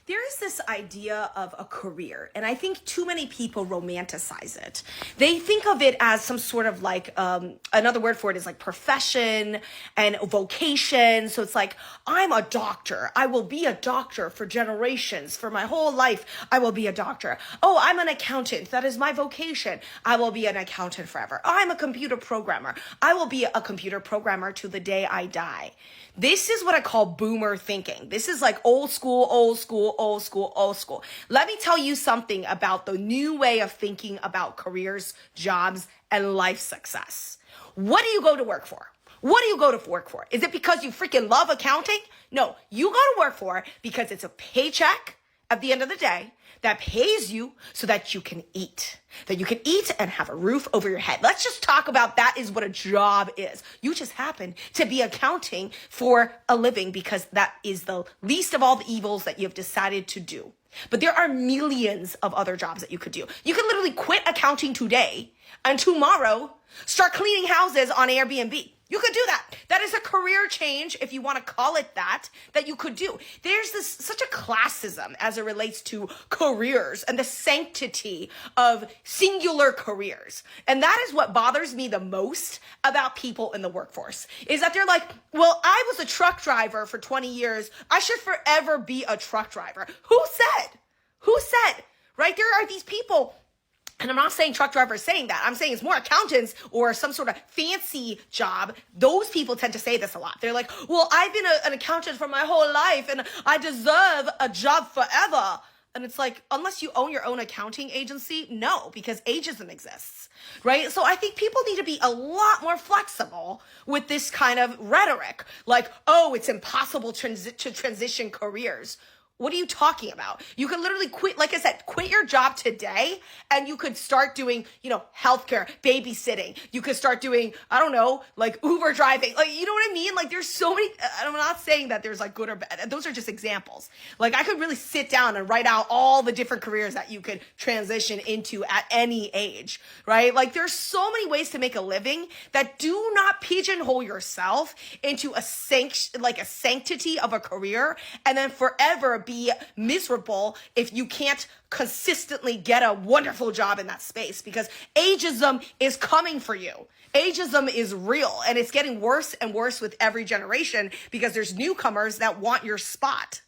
There is this idea of a career, and I think too many people romanticize it. They think of it as some sort of like, another word for it is like profession and vocation. So it's like, I'm a doctor. I will be a doctor for generations. For my whole life, I will be a doctor. Oh, I'm an accountant. That is my vocation. I will be an accountant forever. I'm a computer programmer. I will be a computer programmer to the day I die. This is what I call boomer thinking. This is like old school, old school, old school, old school. Let me tell you something about the new way of thinking about careers, jobs, and life success. What do you go to work for? What do you go to work for? Is it because you freaking love accounting? No, you go to work for it because it's a paycheck at the end of the day that pays you so that you can eat. That you can eat and have a roof over your head. Let's just talk about that is what a job is. You just happen to be accounting for a living because that is the least of all the evils that you've decided to do. But there are millions of other jobs that you could do. You could literally quit accounting today and tomorrow start cleaning houses on Airbnb. You could do that. That is a career change, if you want to call it that you could do. There's such a classism as it relates to careers and the sanctity of singular careers. And that is what bothers me the most about people in the workforce, is that they're like, well, I was a truck driver for 20 years. I should forever be a truck driver. Who said? Who said? Right? There are these people. And I'm not saying truck drivers saying that. I'm saying it's more accountants or some sort of fancy job. Those people tend to say this a lot. They're like, well, I've been an accountant for my whole life and I deserve a job forever. And it's like, unless you own your own accounting agency, no, because ageism exists, right? So I think people need to be a lot more flexible with this kind of rhetoric. Like, oh, it's impossible to transition careers. What are you talking about? You could literally quit, like I said, quit your job today and you could start doing, healthcare, babysitting. You could start doing, I don't know, like Uber driving. Like, you know what I mean? Like there's so many, I'm not saying that there's like good or bad. Those are just examples. Like I could really sit down and write out all the different careers that you could transition into at any age, right? Like there's so many ways to make a living that do not pigeonhole yourself into a sanctity of a career and then forever be miserable if you can't consistently get a wonderful job in that space, because ageism is coming for you. Ageism is real and it's getting worse and worse with every generation because there's newcomers that want your spot.